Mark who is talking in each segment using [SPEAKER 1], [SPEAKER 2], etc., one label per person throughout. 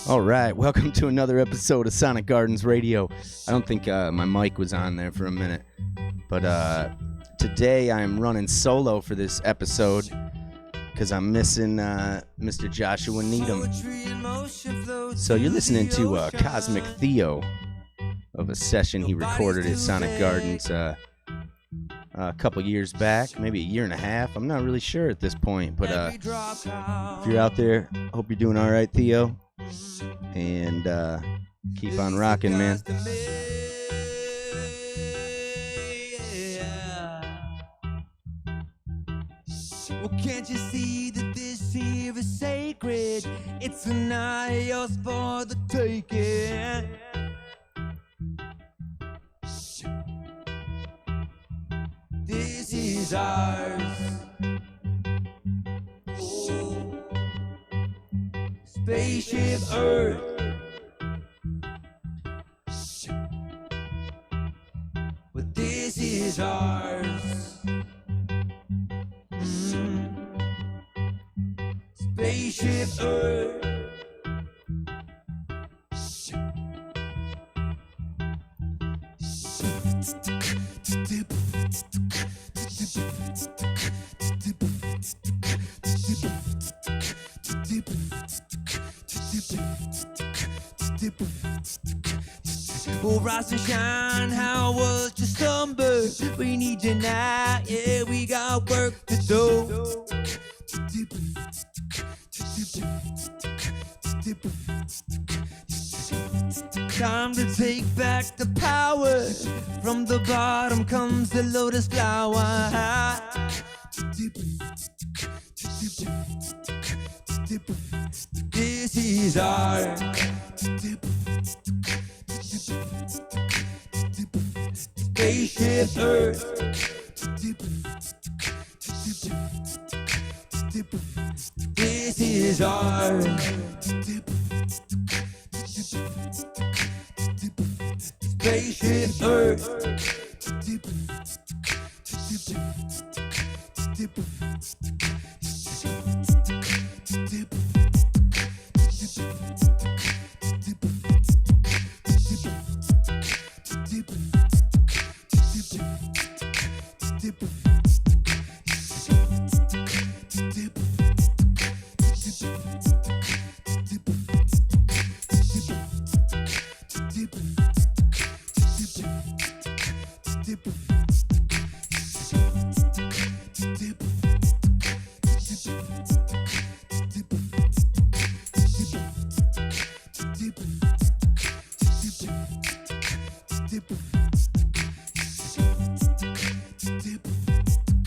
[SPEAKER 1] All right, welcome to another episode of Sonic Gardens Radio. I don't think my mic was on there for a minute, but today I am running solo for this episode because I'm missing Mr. Joshua Needham. So you're listening to Cosmic Theo of a session he recorded at Sonic Gardens a couple years back, maybe a year and a half. I'm not really sure at this point, but if you're out there, hope you're doing all right, Theo. And keep on rocking, man.
[SPEAKER 2] Well, can't you see that this here is sacred? It's not yours for the taking. This is ours. Spaceship Earth. But this is ours. Spaceship Earth. Oh, rise and shine, how was your slumber? We need you now, yeah, we got work to do. Time to take back the power. From the bottom comes the lotus flower. This is our Spaceship Earth. This is our Spaceship Earth.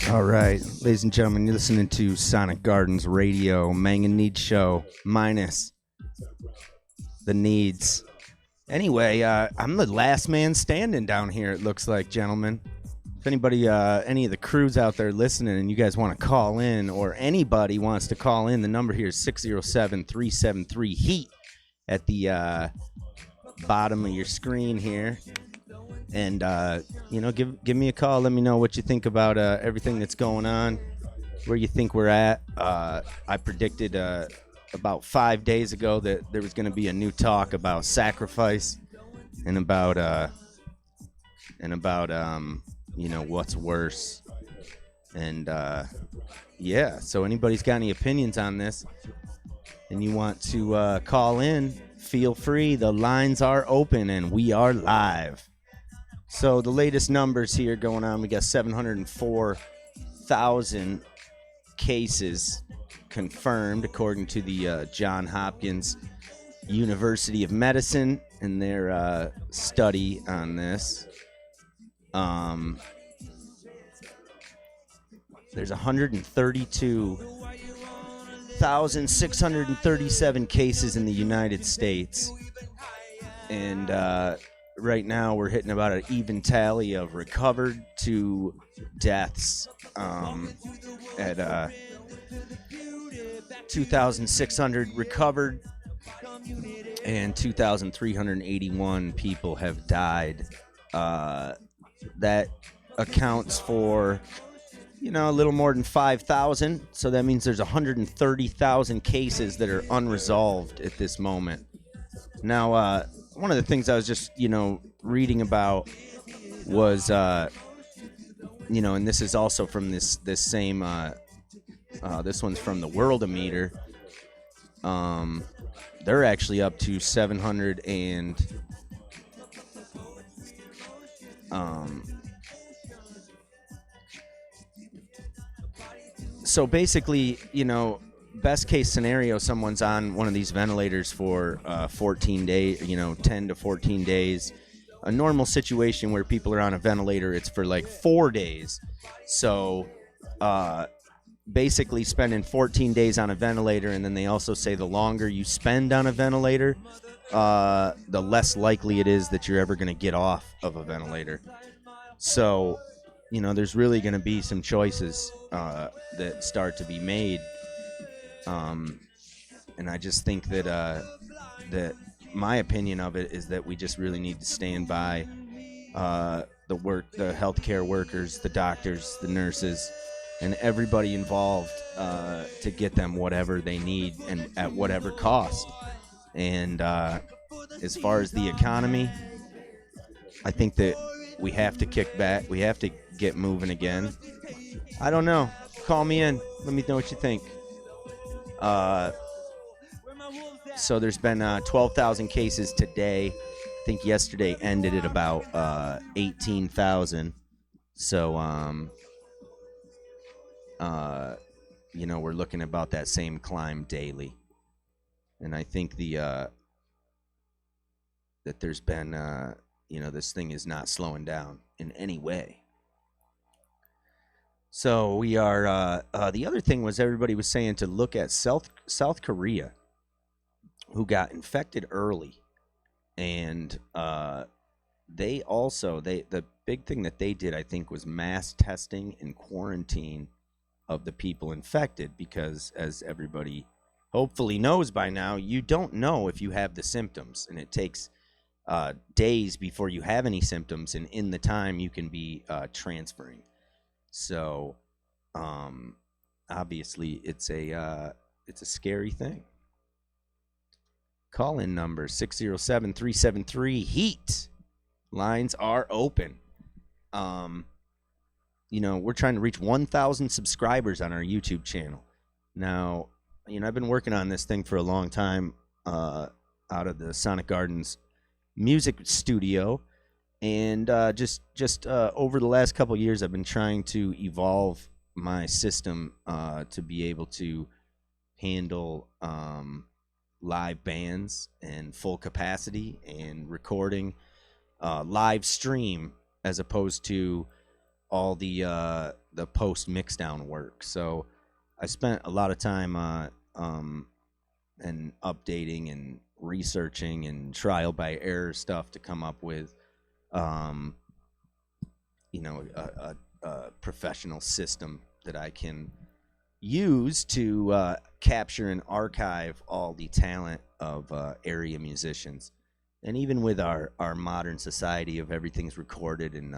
[SPEAKER 1] All right, ladies and gentlemen, you're listening to Sonic Gardens Radio, Mang and Need Show, minus the needs. Anyway, I'm the last man standing down here, it looks like, gentlemen. If anybody, any of the crews out there listening and you guys want to call in, or anybody wants to call in, the number here is 607-373-HEAT at the bottom of your screen here. And, give me a call. Let me know what you think about everything that's going on, where you think we're at. I predicted about 5 days ago that there was going to be a new talk about sacrifice and about what's worse. And, so anybody's got any opinions on this and you want to call in, feel free. The lines are open and we are live. So the latest numbers here going on, we got 704,000 cases confirmed, according to the Johns Hopkins University of Medicine and their study on this. There's 132,637 cases in the United States, and right now we're hitting about an even tally of recovered to deaths at 2,600 recovered and 2,381 people have died. That accounts for, a little more than 5,000. So that means there's 130,000 cases that are unresolved at this moment. Now, one of the things I was just, reading about was, and this is also from this same, this one's from the Worldometer. They're actually up to 700 and so basically, best case scenario, someone's on one of these ventilators for 14 days, 10 to 14 days. A normal situation where people are on a ventilator, it's for like 4 days. So basically spending 14 days on a ventilator, and then they also say the longer you spend on a ventilator, the less likely it is that you're ever going to get off of a ventilator. So, there's really going to be some choices that start to be made. And I just think that that my opinion of it is that we just really need to stand by the healthcare workers, the doctors, the nurses, and everybody involved to get them whatever they need and at whatever cost. And as far as the economy, I think that we have to kick back. We have to get moving again. I don't know. Call me in. Let me know what you think. So there's been 12,000 cases today. I think yesterday ended at about 18,000. So, we're looking about that same climb daily. And I think that there's been, this thing is not slowing down in any way. So we are, the other thing was everybody was saying to look at South Korea, who got infected early. And the big thing that they did, I think, was mass testing and quarantine of the people infected, because as everybody hopefully knows by now, you don't know if you have the symptoms, and it takes days before you have any symptoms, and in the time you can be transferring. So obviously it's a scary thing. Call-in number 607-373-HEAT. Lines are open. We're trying to reach 1,000 subscribers on our YouTube channel. Now, I've been working on this thing for a long time out of the Sonic Gardens music studio. And just over the last couple of years, I've been trying to evolve my system to be able to handle live bands and full capacity and recording live stream, as opposed to all the post mixdown work. So I spent a lot of time and updating and researching and trial by error stuff to come up with a professional system that I can use to capture and archive all the talent of area musicians. And even with our modern society of everything's recorded and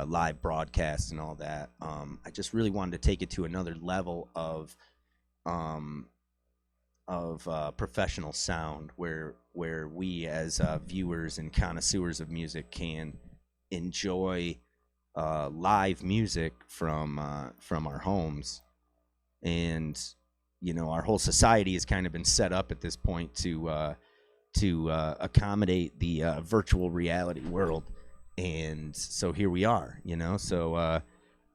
[SPEAKER 1] live broadcasts and all that, I just really wanted to take it to another level of professional sound, where we as viewers and connoisseurs of music can enjoy live music from our homes. And our whole society has kind of been set up at this point to accommodate the virtual reality world. And so here we are, so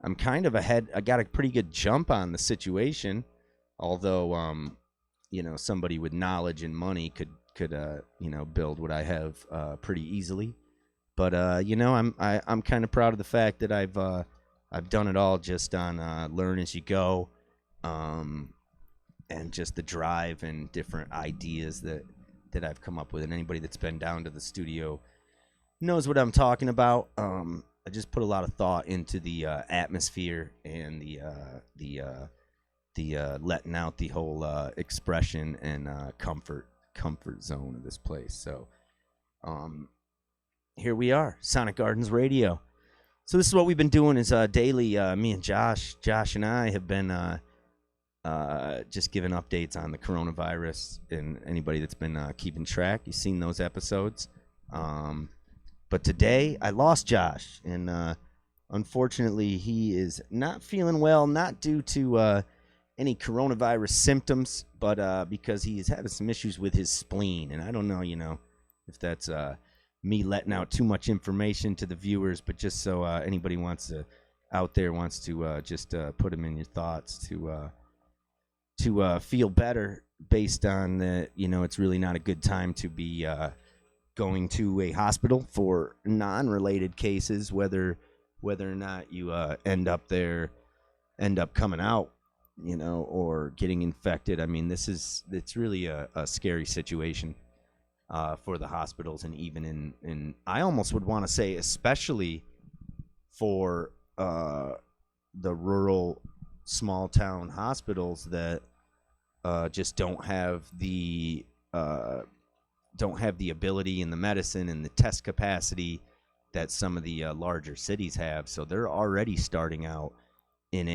[SPEAKER 1] I'm kind of ahead. I got a pretty good jump on the situation, although somebody with knowledge and money could build what I have pretty easily. But I'm kind of proud of the fact that I've done it all just on learn as you go, and just the drive and different ideas that I've come up with. And anybody that's been down to the studio knows what I'm talking about. I just put a lot of thought into the atmosphere and the letting out the whole expression and comfort zone of this place. So here we are, Sonic Gardens Radio. So this is what we've been doing is daily. Me and Josh and I have been just giving updates on the coronavirus, and anybody that's been keeping track, you've seen those episodes. But today I lost Josh, and unfortunately he is not feeling well, not due to any coronavirus symptoms, but because he is having some issues with his spleen. And I don't know, if that's me letting out too much information to the viewers, but just so anybody out there wants to just put them in your thoughts to feel better based on that, it's really not a good time to be going to a hospital for non-related cases, whether or not you end up coming out, or getting infected. I mean, it's really a scary situation for the hospitals, and even in I almost would want to say especially for the rural small town hospitals that just don't have the ability and the medicine and the test capacity that some of the larger cities have. So they're already starting out in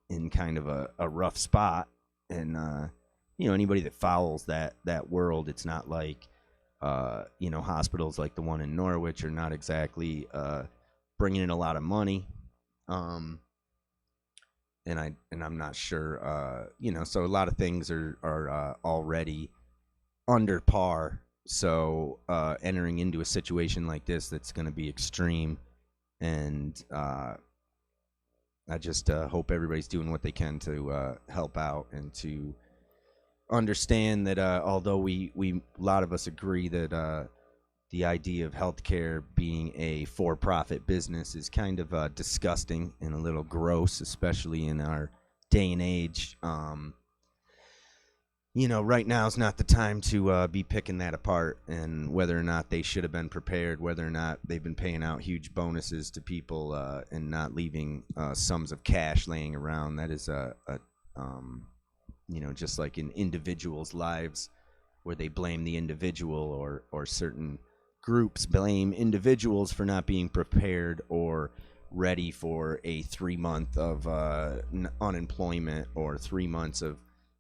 [SPEAKER 1] in kind of a rough spot. And anybody that follows that world, it's not like hospitals like the one in Norwich are not exactly bringing in a lot of money. And I'm not sure, so a lot of things are already under par. So entering into a situation like this that's going to be extreme, and I just hope everybody's doing what they can to help out and to understand that although a lot of us agree that the idea of healthcare being a for-profit business is kind of disgusting and a little gross, especially in our day and age. Right now is not the time to be picking that apart, and whether or not they should have been prepared, whether or not they've been paying out huge bonuses to people and not leaving sums of cash laying around. That is just like in individuals' lives, where they blame the individual, or certain groups blame individuals for not being prepared or ready for a 3-month of unemployment, or 3 months of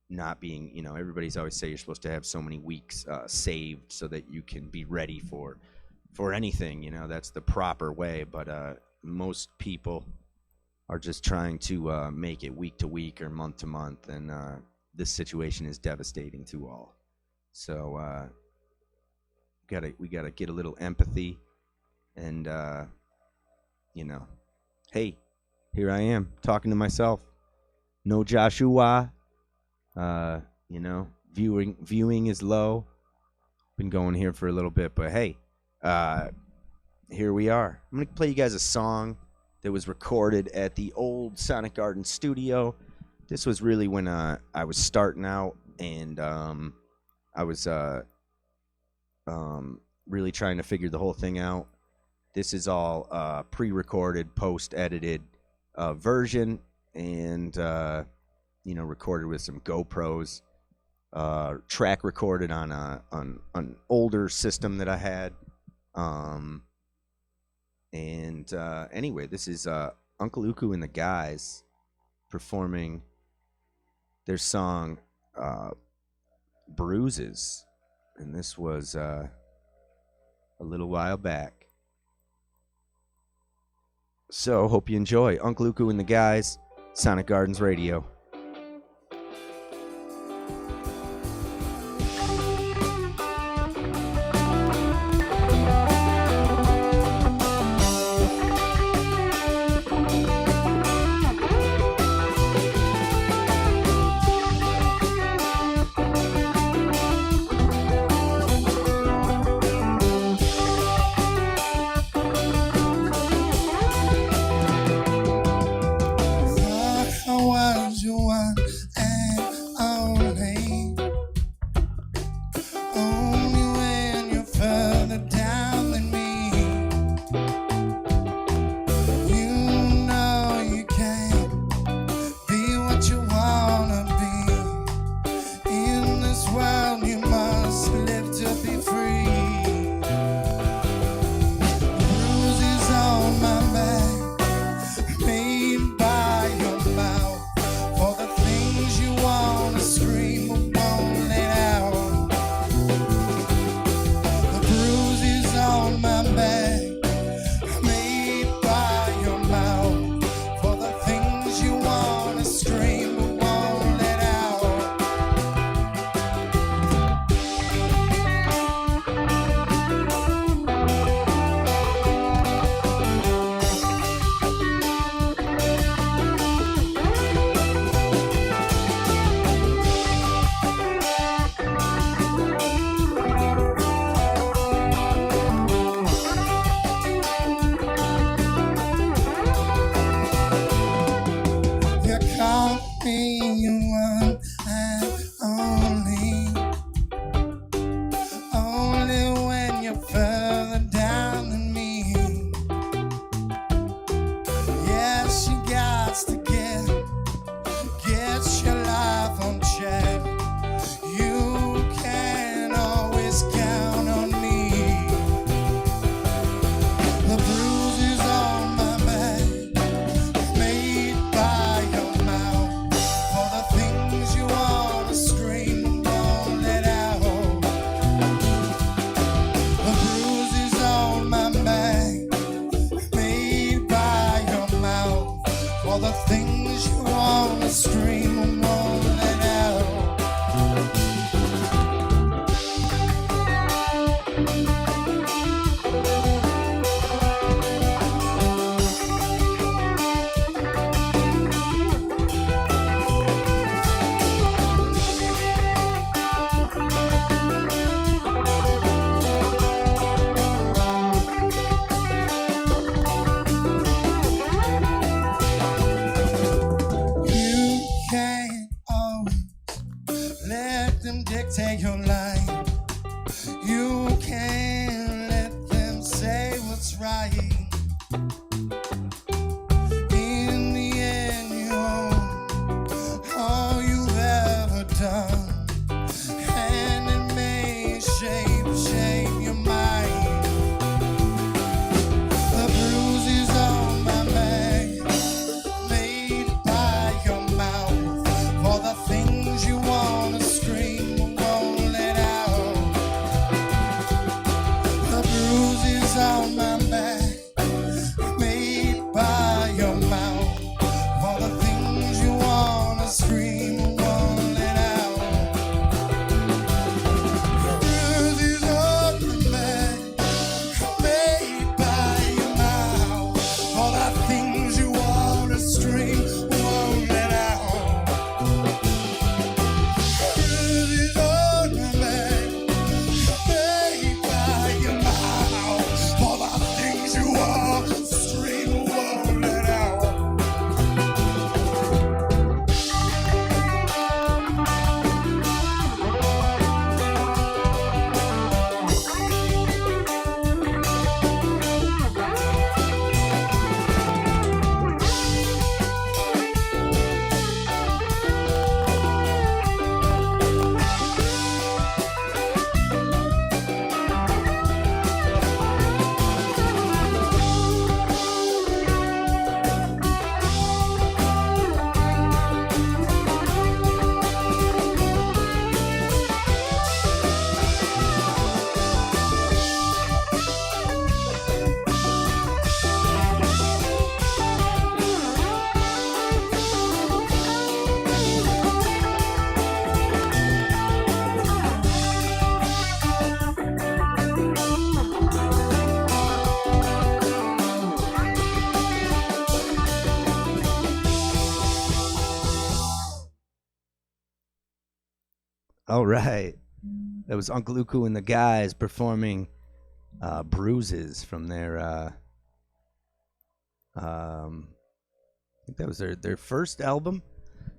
[SPEAKER 1] not being, everybody's always say you're supposed to have so many weeks saved so that you can be ready for anything. That's the proper way. But most people are just trying to make it week to week or month to month, and this situation is devastating to all. So we gotta get a little empathy, and hey, here I am talking to myself. No Joshua. Viewing is low. Been going here for a little bit, but hey, here we are. I'm gonna play you guys a song that was recorded at the old Sonic Garden studio. This was really when I was starting out, and I was really trying to figure the whole thing out. This is all pre-recorded, post-edited version, and recorded with some GoPros, track recorded on an older system that I had. Anyway, this is Uncle Uku and the guys performing their song Bruises, and this was a little while back. So hope you enjoy Uncle Uku and the guys, Sonic Gardens Radio.
[SPEAKER 3] You call me your one and only when you're further down than me. Yes, you got to get your life on check. You can always count on me. The bruises on my back, made by your mouth, for the things you wanna scream, won't let out. The bruises on my back, made by your mouth, for the things you wanna scream, won't let out. You can't always let them dictate your life. You can't let them say what's right. In the end, you own all you've ever done, and it may shape your mind. The bruises on my back, made by your mouth, for the things you wanna scream, won't let out. The bruises on my back, made by your mouth, for the things you wanna scream, won't let out. The bruises on my back, made by your mouth, for the things you wanna scream, won't let out. Bruises on my back, made by your mouth, for the things you wanna scream, won't let out.
[SPEAKER 1] All right. That was Uncle Uku and the guys performing Bruises from their I think that was their first album.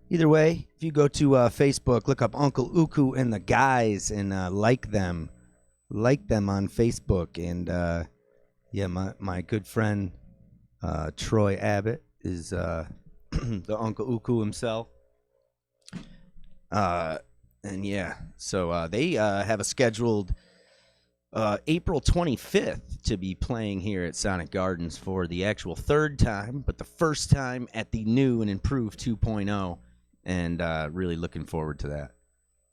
[SPEAKER 1] Either way, if you go to Facebook, look up Uncle Uku and the guys and like them on Facebook. And yeah, my good friend Troy Abbott is the Uncle Uku himself. And yeah, so they have a scheduled April 25th to be playing here at Sonic Gardens for the actual third time, but the first time at the new and improved 2.0, and really looking forward to that.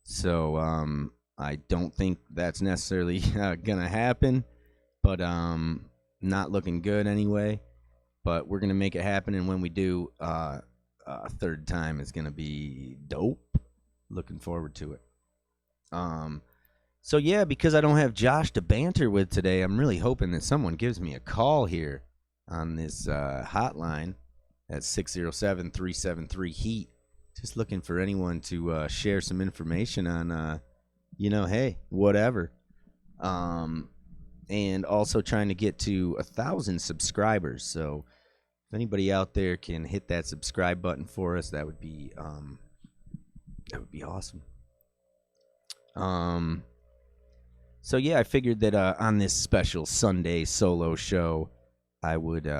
[SPEAKER 1] So I don't think that's necessarily gonna happen, but not looking good anyway. But we're gonna make it happen, and when we do, third time is gonna be dope. Looking forward to it. So yeah, because I don't have Josh to banter with today, I'm really hoping that someone gives me a call here on this hotline at 607-373-HEAT. Just looking for anyone to share some information on, hey, whatever. And also trying to get to 1,000 subscribers. So If anybody out there can hit that subscribe button for us, that would be awesome. So yeah, I figured that on this special Sunday solo show, I would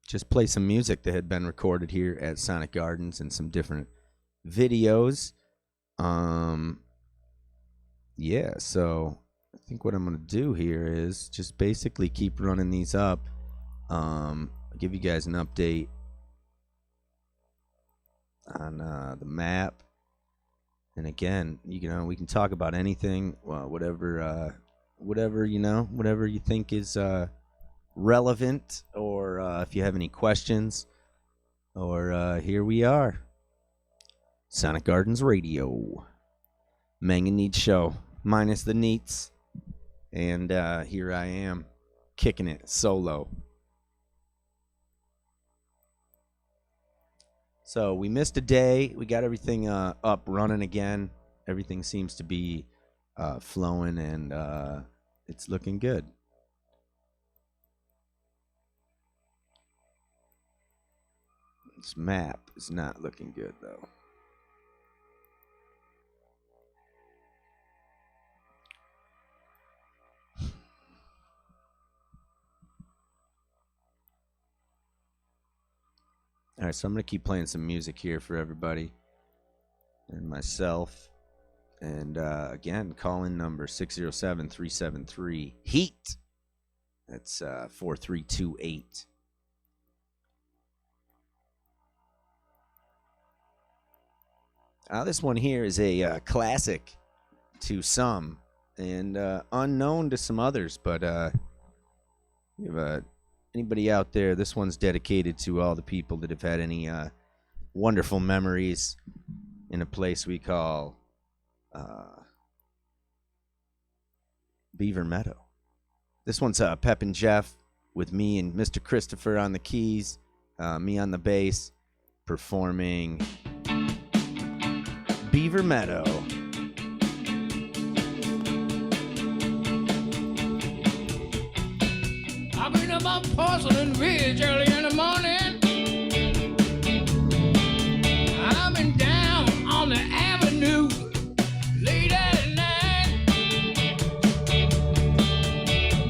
[SPEAKER 1] just play some music that had been recorded here at Sonic Gardens and some different videos. Yeah, so I think what I'm going to do here is just basically keep running these up. I'll give you guys an update on the map. And again, we can talk about anything, whatever you think is relevant, or if you have any questions, or here we are, Sonic Gardens Radio, Mang and Needs show, minus the Neats, and here I am, kicking it solo. So we missed a day. We got everything up running again. Everything seems to be flowing, and it's looking good. This map is not looking good, though. All right, so I'm going to keep playing some music here for everybody and myself. And again, call-in number 607-373-HEAT. That's 4328. This one here is a classic to some and unknown to some others, but we have anybody out there, this one's dedicated to all the people that have had any wonderful memories in a place we call Beaver Meadow. This one's Pep and Jeff with me and Mr. Christopher on the keys, me on the bass, performing Beaver Meadow.
[SPEAKER 4] I've been up on Porcelain Ridge early in the morning. I've been down on the avenue late at night.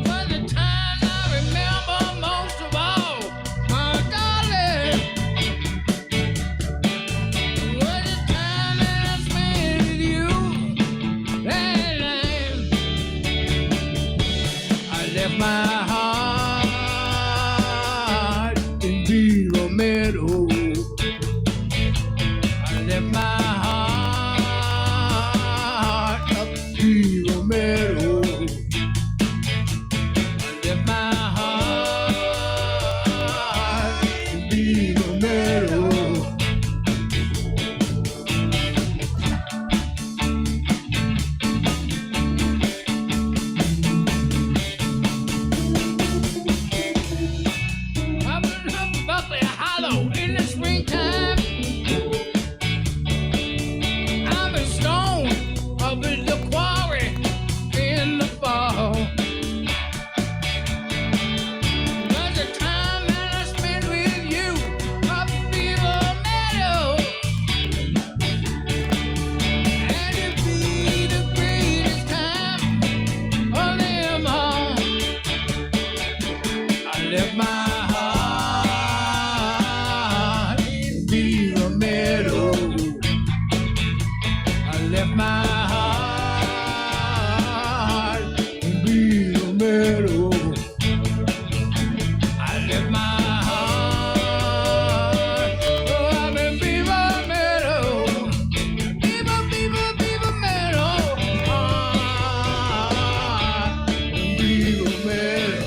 [SPEAKER 4] But the time I remember most of all, my darling, was the time that I spent with you that night. I left my heart in Beaver Meadow. I left my heart up Beaver Meadow. I left my heart in Beaver Meadow. I've been up Buckley Hollow in the springtime. I've been stoned up in the quarry in the fall. Was the time that I spent with you up Beaver Meadow. And it'd be the greatest time of them all. I left my heart in Beaver Meadow. I left my heart in Beaver Meadow. I left my heart up in Beaver Meadow. Beaver Meadow. Heart in Beaver Meadow.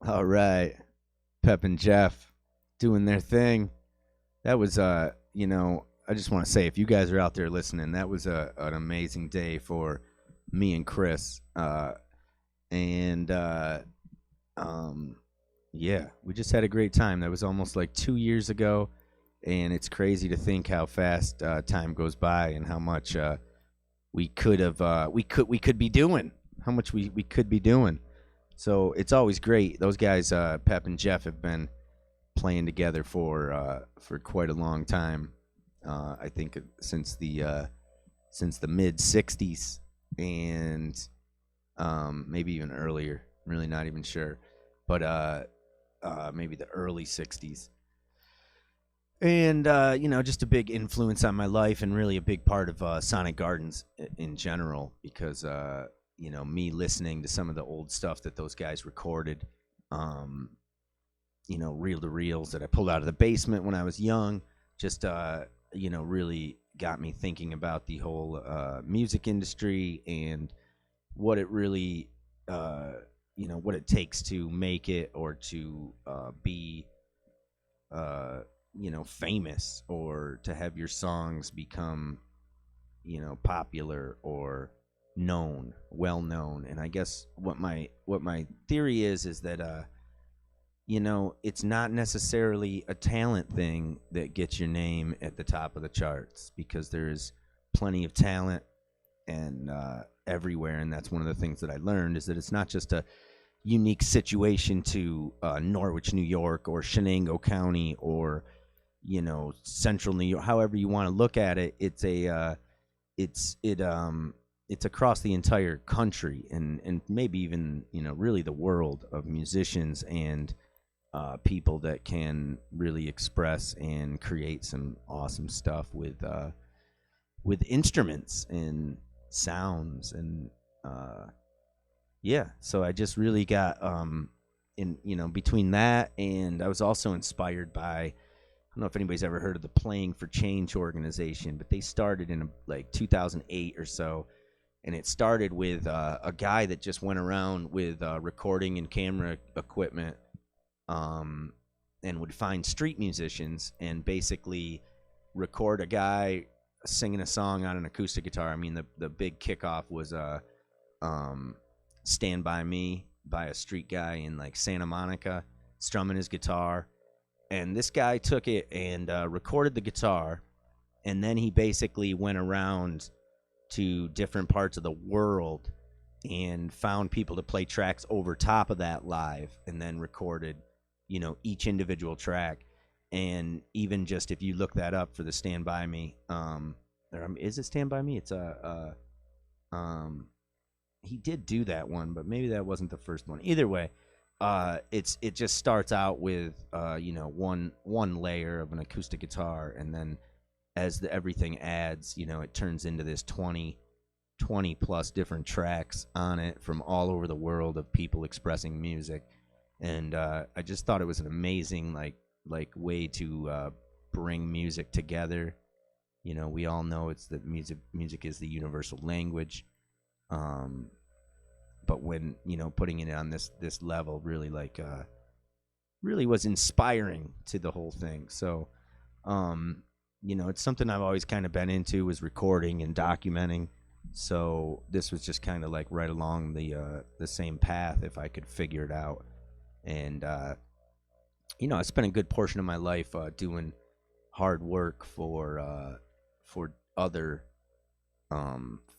[SPEAKER 1] All right. Pep and Jeff doing their thing. That was, I just want to say, if you guys are out there listening, that was an amazing day for me and Chris. Yeah, we just had a great time. That was almost like 2 years ago, and it's crazy to think how fast time goes by and how much we could have we could be doing, how much we could be doing. So it's always great. Those guys, Pep and Jeff, have been playing together for quite a long time. I think since the mid '60s, and maybe even earlier. I'm really not even sure, but maybe the early '60s. And just a big influence on my life, and really a big part of Sonic Gardens in general, because me listening to some of the old stuff that those guys recorded, reel to reels that I pulled out of the basement when I was young, just really got me thinking about the whole music industry and what it really what it takes to make it, or to be famous, or to have your songs become popular or well known. And I guess what my theory is that it's not necessarily a talent thing that gets your name at the top of the charts, because there's plenty of talent and everywhere. And that's one of the things that I learned, is that it's not just a unique situation to Norwich, New York, or Shenango County, or Central New York. However you want to look at it, it's across the entire country, and maybe even really the world of musicians and people that can really express and create some awesome stuff with instruments and sounds. And so I just really got between that, and I was also inspired by, I don't know if anybody's ever heard of the Playing for Change organization, but they started in like 2008 or so. And it started with a guy that just went around with recording and camera equipment, and would find street musicians and basically record a guy singing a song on an acoustic guitar. I mean, the big kickoff was Stand By Me by a street guy in like Santa Monica, strumming his guitar. And this guy took it and recorded the guitar, and then he basically went around to different parts of the world and found people to play tracks over top of that live, and then recorded each individual track. And even just if you look that up for the Stand By Me, is it Stand By Me? It's he did do that one, but maybe that wasn't the first one. Either way, it just starts out with one layer of an acoustic guitar, and then as everything adds, it turns into this 20 plus different tracks on it from all over the world of people expressing music. And I just thought it was an amazing like way to bring music together. We all know it's that music is the universal language. But when putting it on this level really really was inspiring to the whole thing. So it's something I've always kind of been into, was recording and documenting. So this was just kind of like right along the same path, if I could figure it out. And I spent a good portion of my life doing hard work for other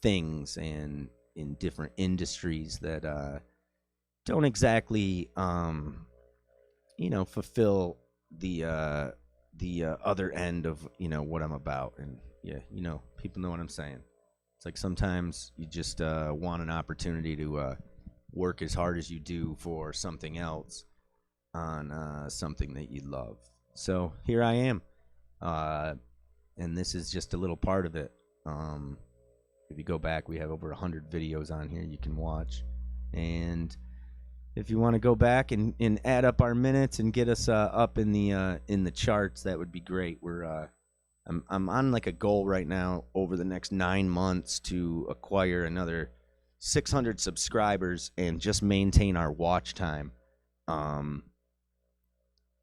[SPEAKER 1] things, and in different industries that don't exactly fulfill the other end of what I'm about. And people know what I'm saying. It's like sometimes you just want an opportunity to work as hard as you do for something else on something that you love. So here I am, and this is just a little part of it. If you go back, we have over 100 videos on here you can watch. And if you want to go back and add up our minutes and get us up in the charts, that would be great. I'm on like a goal right now over the next 9 months to acquire another 600 subscribers and just maintain our watch time.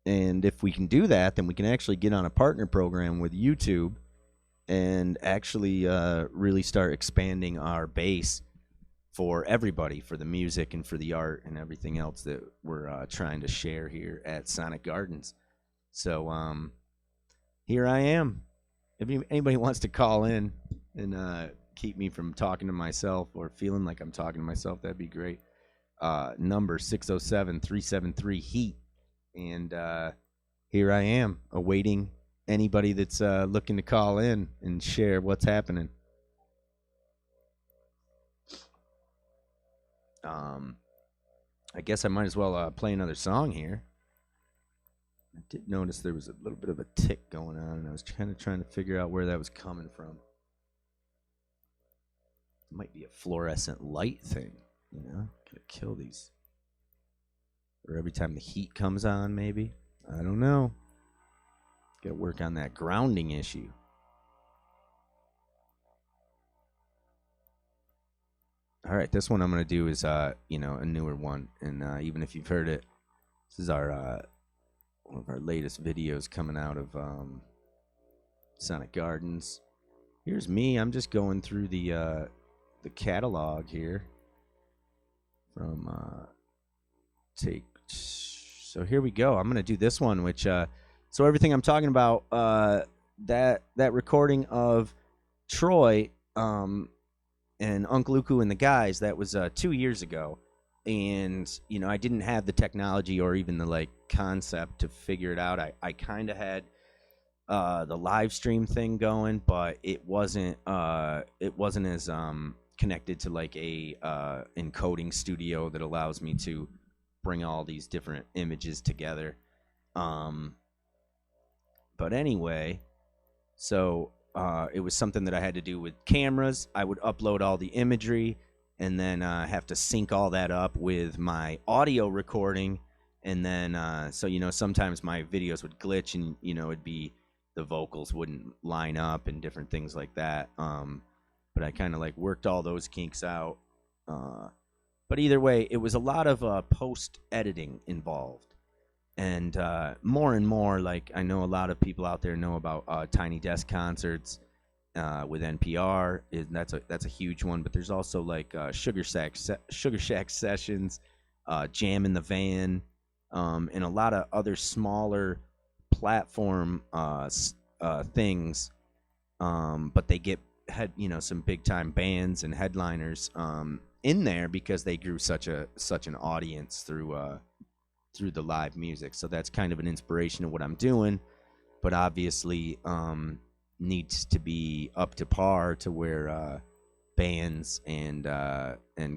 [SPEAKER 1] And if we can do that, then we can actually get on a partner program with YouTube and actually really start expanding our base for everybody, for the music and for the art and everything else that we're trying to share here at Sonic Gardens. So here I am. If anybody wants to call in and keep me from talking to myself or feeling like I'm talking to myself, that'd be great. Number 607-373-HEAT. And here I am, awaiting anybody that's looking to call in and share what's happening. I guess I might as well play another song here. I did notice there was a little bit of a tick going on, and I was kind of trying to figure out where that was coming from. It might be a fluorescent light thing, you know? Gotta kill these. Or every time the heat comes on, maybe. I don't know. Gotta work on that grounding issue. All right, this one I'm going to do is, a newer one. And even if you've heard it, this is our one of our latest videos coming out of Sonic Gardens. Here's me. I'm just going through the catalog here from So here we go. I'm going to do this one, which so everything I'm talking about, that recording of Troy and Uncle Uku and the guys, that was 2 years ago. And, I didn't have the technology or even the, concept to figure it out. I kind of had the live stream thing going, but it wasn't as connected to, a encoding studio that allows me to bring all these different images together. But anyway, so it was something that I had to do with cameras. I would upload all the imagery and then have to sync all that up with my audio recording. And then, sometimes my videos would glitch and, it'd be the vocals wouldn't line up and different things like that. But I kind of worked all those kinks out. But either way, it was a lot of post-editing involved. And more and more, I know a lot of people out there know about Tiny Desk concerts with NPR. That's a huge one. But there's also Sugar Shack sessions, Jam in the Van, and a lot of other smaller platform things. But they had some big time bands and headliners in there because they grew such an audience through the live music. So that's kind of an inspiration of what I'm doing, but obviously needs to be up to par to where bands and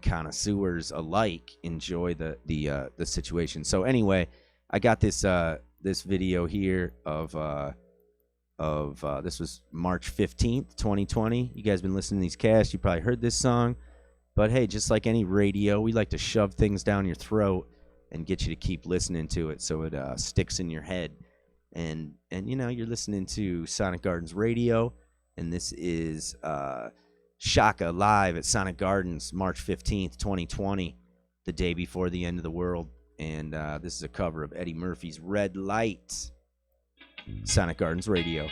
[SPEAKER 1] connoisseurs alike enjoy the situation. So anyway, I got this video here of this was March 15th, 2020. You guys been listening to these casts, you probably heard this song. But hey, just like any radio, we like to shove things down your throat and get you to keep listening to it so it sticks in your head. And you're listening to Sonic Gardens Radio, and this is Shaka live at Sonic Gardens, March 15th, 2020, the day before the end of the world. And this is a cover of Eddie Murphy's Red Light. Sonic Gardens Radio.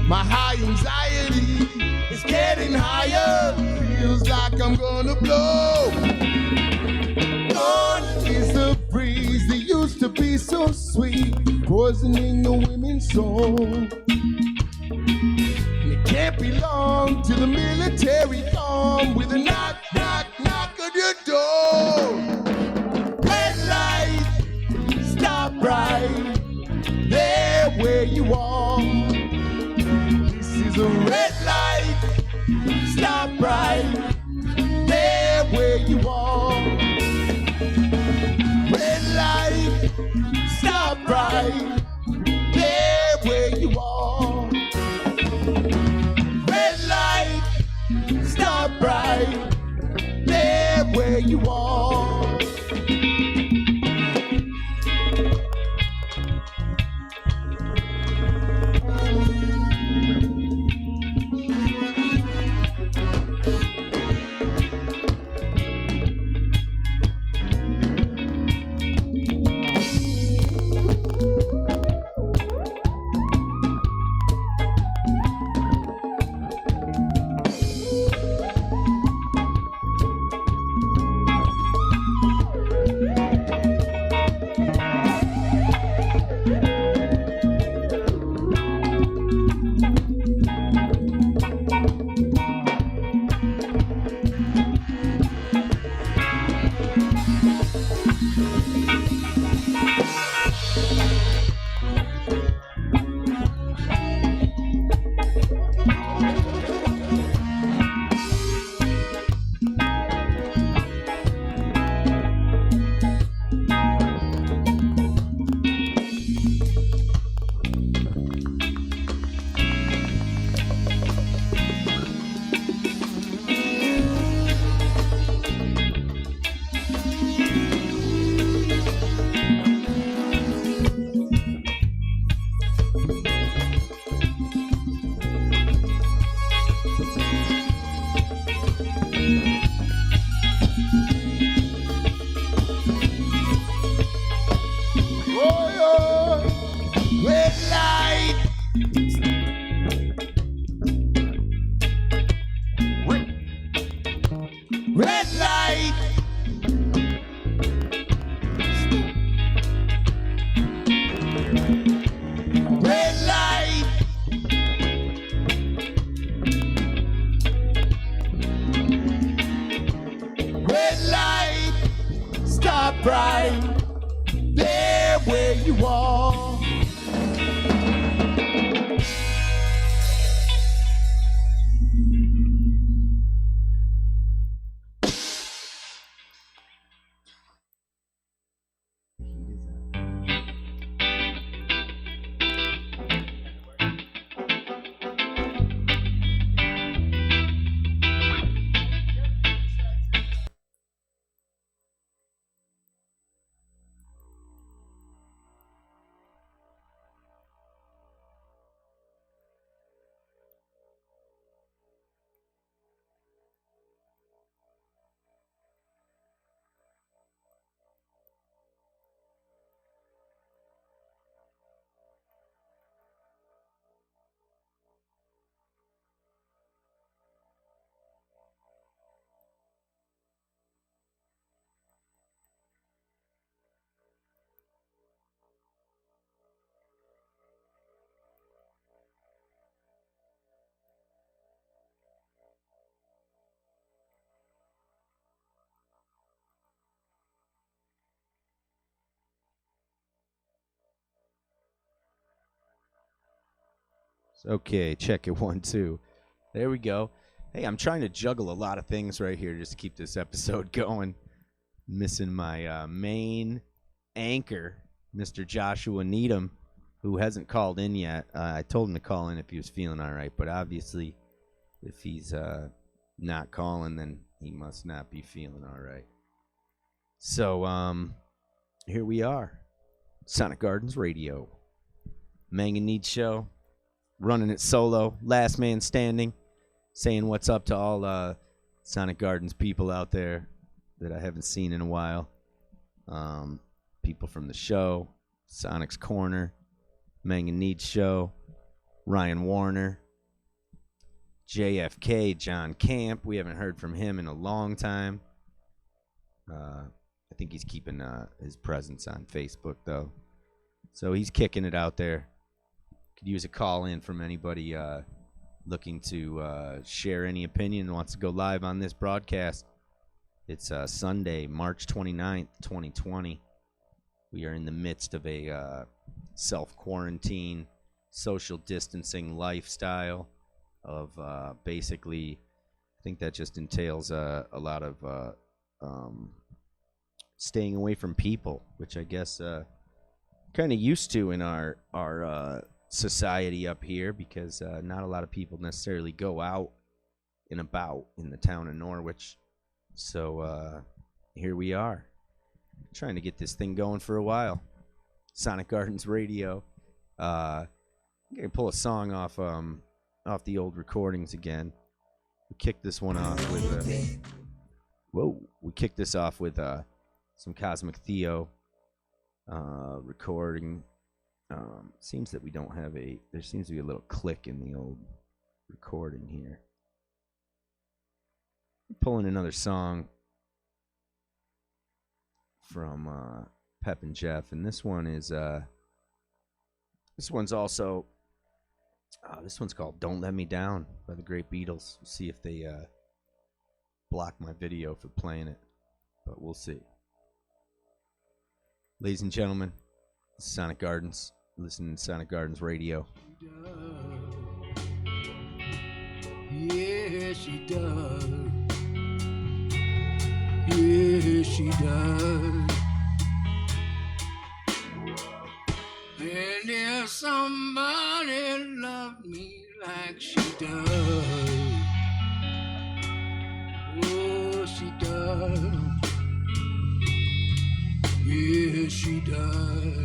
[SPEAKER 3] My high anxiety is getting higher. Feels like I'm gonna blow. Gone is the breeze that used to be so sweet, poisoning the women human soul. And it can't belong to the military. Come with a knock, knock, knock on your door. Red light, stop right there where you are. This is a red light, stop right there where you are. Red light, stop right there where you are. Red light, stop right there where you are. Red light. Red light. Red light. Stop right there where you are.
[SPEAKER 1] Okay, check it 1, 2. There we go. Hey, I'm trying to juggle a lot of things right here just to keep this episode going. Missing my main anchor, Mr. Joshua Needham, who hasn't called in yet. I told him to call in if he was feeling all right, but obviously if he's not calling, then he must not be feeling all right. So, here we are. Sonic Gardens Radio. Mang and Need Show. Running it solo, last man standing, saying what's up to all Sonic Gardens people out there that I haven't seen in a while. People from the show, Sonic's Corner, Mang and Need Show, Ryan Warner, JFK, John Camp. We haven't heard from him in a long time. I think he's keeping his presence on Facebook, though. So he's kicking it out there. Could use a call in from anybody looking to share any opinion and wants to go live on this broadcast. It's Sunday, March 29th, 2020. We are in the midst of a self-quarantine, social distancing lifestyle of basically, I think that just entails a lot of staying away from people, which I guess kind of used to in our society up here, because not a lot of people necessarily go out and about in the town of Norwich. So here we are, trying to get this thing going for a while. Sonic Gardens Radio. I'm gonna pull a song off the old recordings again. We kicked this one off with we kicked this off with some Cosmic Theo recording. Seems that we don't have there seems to be a little click in the old recording here. Pulling another song from Pep and Jeff, and this one is this one's also this one's called "Don't Let Me Down" by the Great Beatles. We'll see if they block my video for playing it, but we'll see. Ladies and gentlemen, this is Sonic Gardens. Listening to Sonic Gardens Radio.
[SPEAKER 4] Yeah, she does. Yeah, she does. And if somebody loved me like she does, oh, she does. Yeah, she does.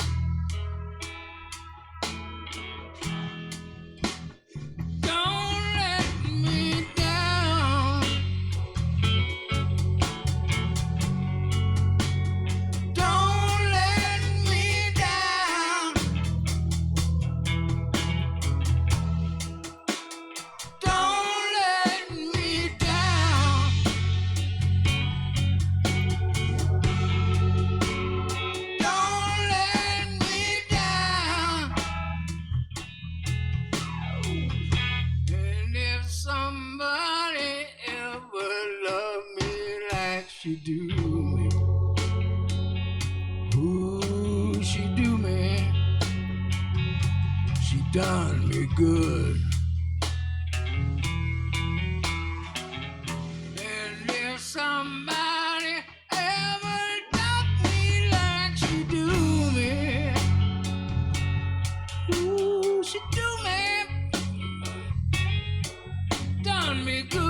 [SPEAKER 4] She do me. Ooh, she do me. She done me good. And if somebody ever loved me like she do me, ooh, she do me. Done me good.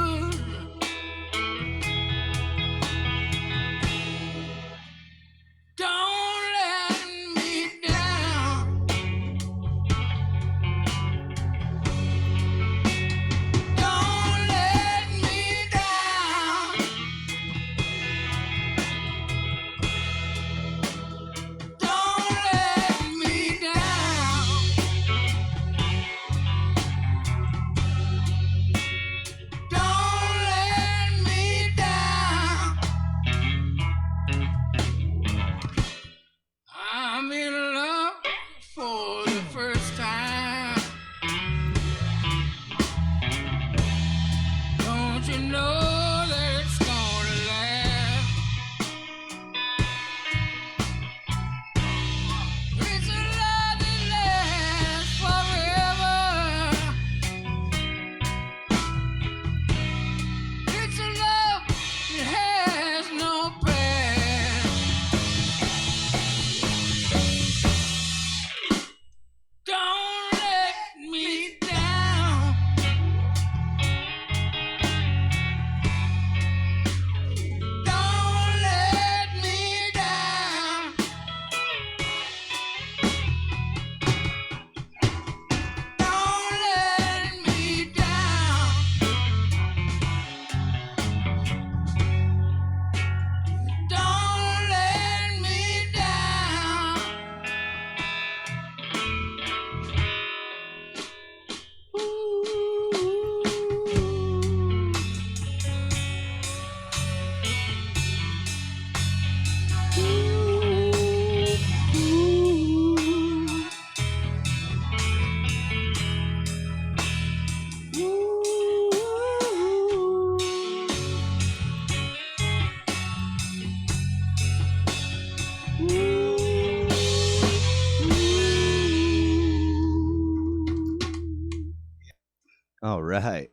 [SPEAKER 1] right.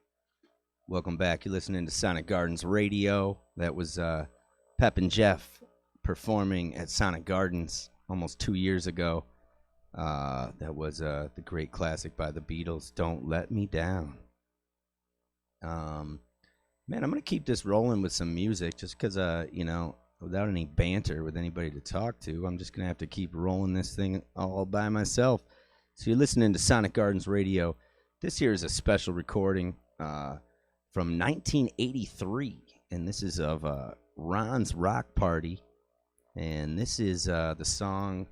[SPEAKER 1] Welcome back. You're listening to Sonic Gardens Radio. That was Pep and Jeff performing at Sonic Gardens almost 2 years ago. That was the great classic by the Beatles, Don't Let Me Down. Man, I'm going to keep this rolling with some music just because, without any banter with anybody to talk to, I'm just going to have to keep rolling this thing all by myself. So you're listening to Sonic Gardens Radio. This here is a special recording from 1983, and this is of Ron's Rock Party, and this is the song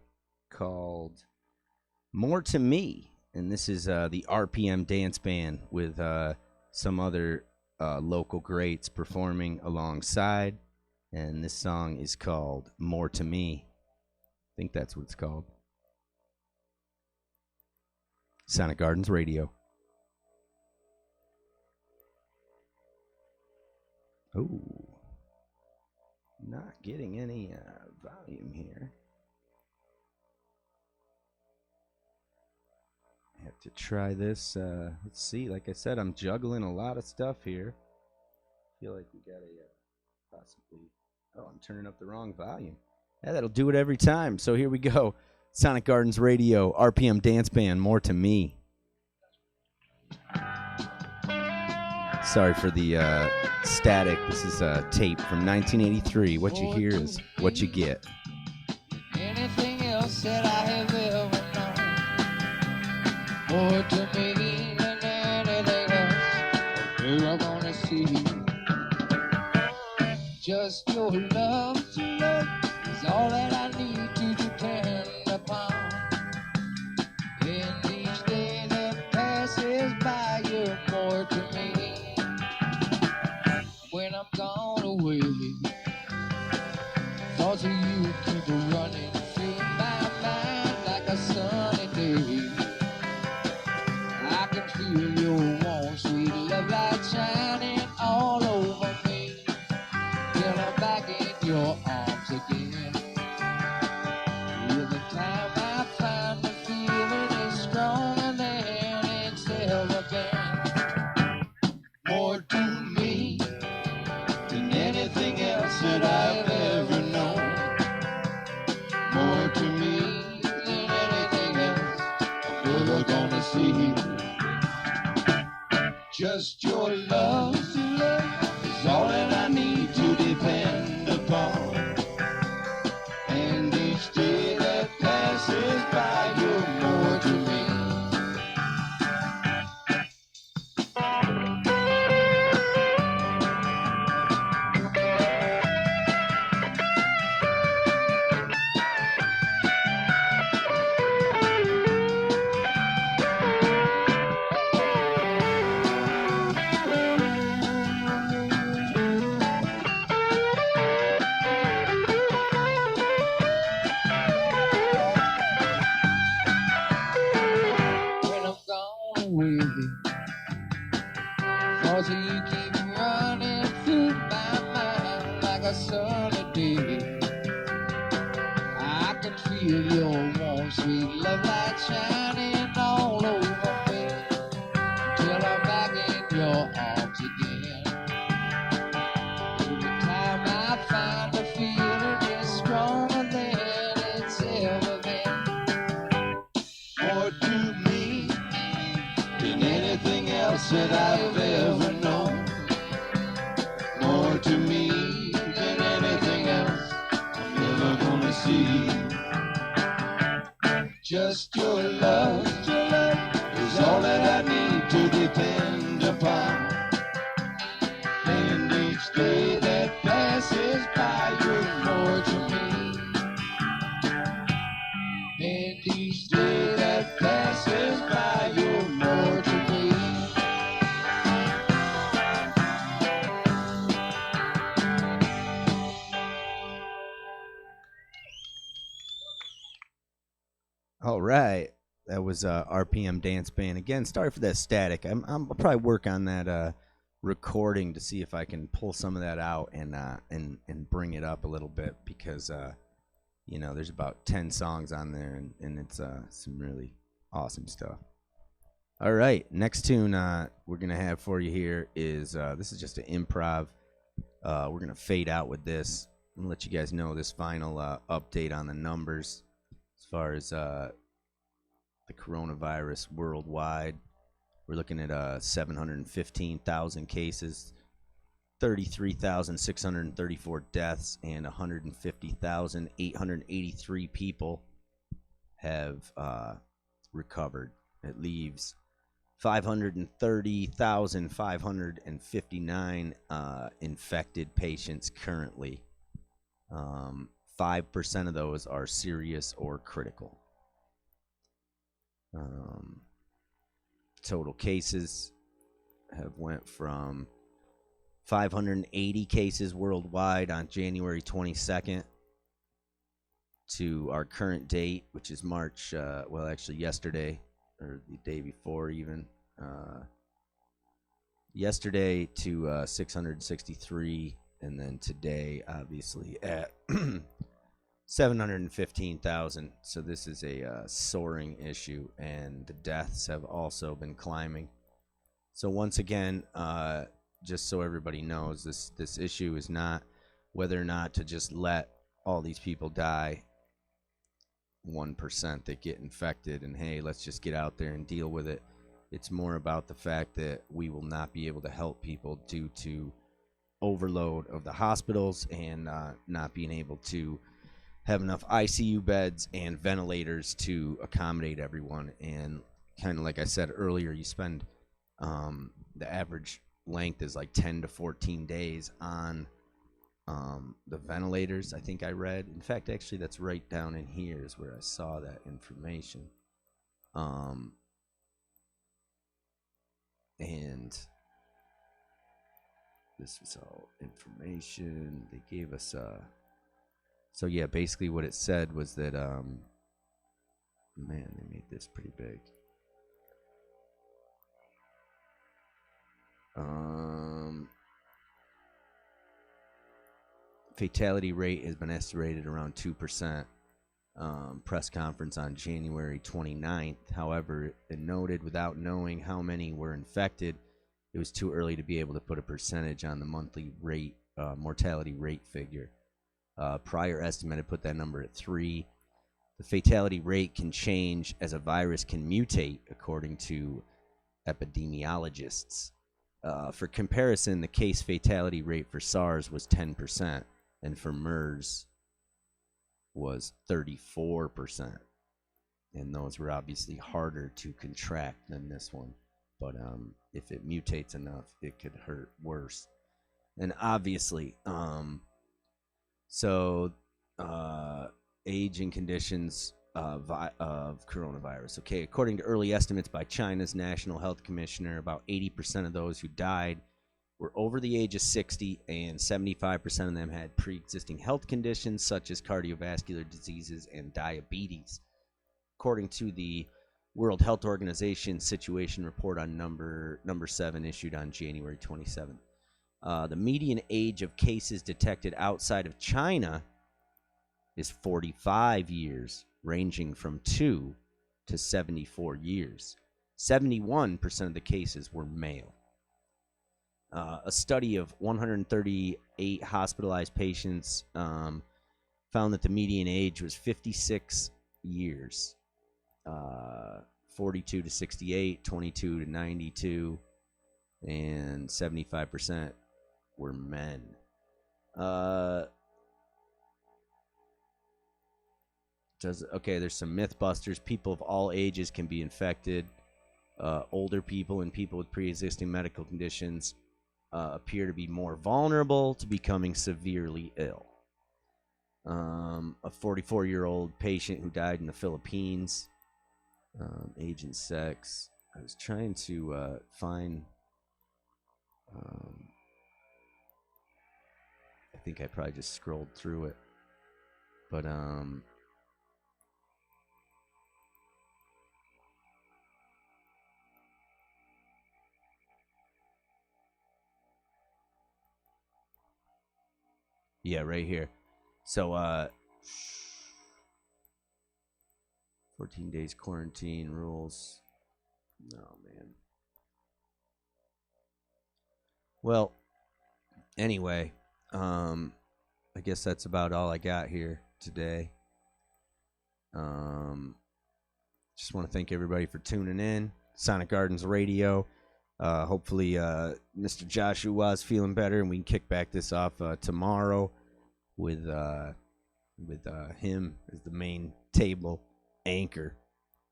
[SPEAKER 1] called More to Me, and this is the RPM Dance Band with some other local greats performing alongside, and this song is called More to Me. I think that's what it's called. Sonic Gardens Radio. Oh, not getting any volume here. I have to try this. Let's see. Like I said, I'm juggling a lot of stuff here. Feel like we got a possibly. Oh, I'm turning up the wrong volume. Yeah, that'll do it every time. So here we go. Sonic Gardens Radio, RPM Dance Band, More to Me. Sorry for the static. This is a tape from 1983. What you hear is what you get.
[SPEAKER 4] Anything else that I have ever known, more to me than anything else you're gonna see. Just your love is all that I need to depend upon. In each day that passes by, you're more to me. When I'm gone away, thoughts of you keep running through my mind like a sunny day. I can feel your warm, sweet love light shining all over me, till I'm back in your arms again. With the time I find the feeling is stronger than it's ever been. More to me than anything else that I've ever known. More to me than anything else I'm ever gonna see. Just your love is all that I need to depend upon. And each day that passes by, you're more to me. When I'm gone away, thoughts of you keep running through my mind like a sunny day. I can feel your warm, sweet love light shining all over me, till I'm back in your arms again. Every time I find the feeling is stronger than it's ever been. More to me than anything else that I've ever known. More to me than anything else I'm ever gonna see. Just your love is all that I need to depend upon. And each day that passes by, you're more to me. And each day that passes by, you're more to me.
[SPEAKER 1] All right. That was RPM Dance Band. Again, sorry for that static. I'll probably work on that recording to see if I can pull some of that out and bring it up a little bit, because there's about 10 songs on there, and it's some really awesome stuff. All right, next tune we're gonna have for you here is this is just an improv. We're gonna fade out with this and let you guys know this final update on the numbers as far as the coronavirus worldwide. We're looking at 715,000 cases, 33,634 deaths, and 150,883 people have recovered. It leaves 530,559 infected patients currently. 5% of those are serious or critical. Total cases have went from 580 cases worldwide on January 22nd to our current date, which is March, well, actually yesterday, or the day before even. Yesterday to 663, and then today, obviously, at 715,000. So this is a soaring issue, and the deaths have also been climbing. So once again, just so everybody knows, this issue is not whether or not to just let all these people die, 1% that get infected, and hey, let's just get out there and deal with it. It's more about the fact that we will not be able to help people due to overload of the hospitals and not being able to have enough ICU beds and ventilators to accommodate everyone. And kind of like I said earlier, you spend the average length is like 10 to 14 days on the ventilators, I think I read. In fact, actually, that's right down in here is where I saw that information. And this was all information they gave us. So yeah, basically what it said was that, man, they made this pretty big. Fatality rate has been estimated around 2%. Press conference on January 29th. However, it noted without knowing how many were infected, it was too early to be able to put a percentage on the monthly rate, mortality rate figure. Prior estimate had put that number at 3. The fatality rate can change as a virus can mutate, according to epidemiologists. For comparison, the case fatality rate for SARS was 10%, and for MERS was 34%. And those were obviously harder to contract than this one. But if it mutates enough, it could hurt worse. And obviously, age and conditions of coronavirus. Okay, according to early estimates by China's National Health Commissioner, about 80% of those who died were over the age of 60, and 75% of them had pre-existing health conditions such as cardiovascular diseases and diabetes. According to the World Health Organization Situation Report on number 7 issued on January 27th. The median age of cases detected outside of China is 45 years, ranging from 2 to 74 years. 71% of the cases were male. A study of 138 hospitalized patients found that the median age was 56 years. 42 to 68, 22 to 92, and 75% were men. There's some myth busters. People of all ages can be infected. Older people and people with pre-existing medical conditions appear to be more vulnerable to becoming severely ill. A 44-year-old patient who died in the Philippines. Age and sex. I was trying to find. I think I probably just scrolled through it, but yeah, right here. So 14 days quarantine rules. Oh, man. Well, anyway, I guess that's about all I got here today. Just want to thank everybody for tuning in. Sonic Gardens Radio. Hopefully, Mr. Joshua's feeling better, and we can kick back this off tomorrow with him as the main table anchor,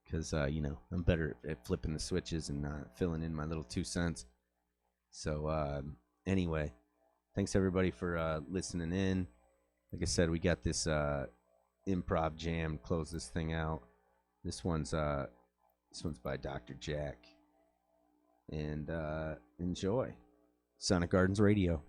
[SPEAKER 1] because I'm better at flipping the switches and filling in my little 2 cents. So anyway, thanks everybody for listening in. Like I said, we got this improv jam to close this thing out. This one's by Dr. Jack. And enjoy Sonic Gardens Radio.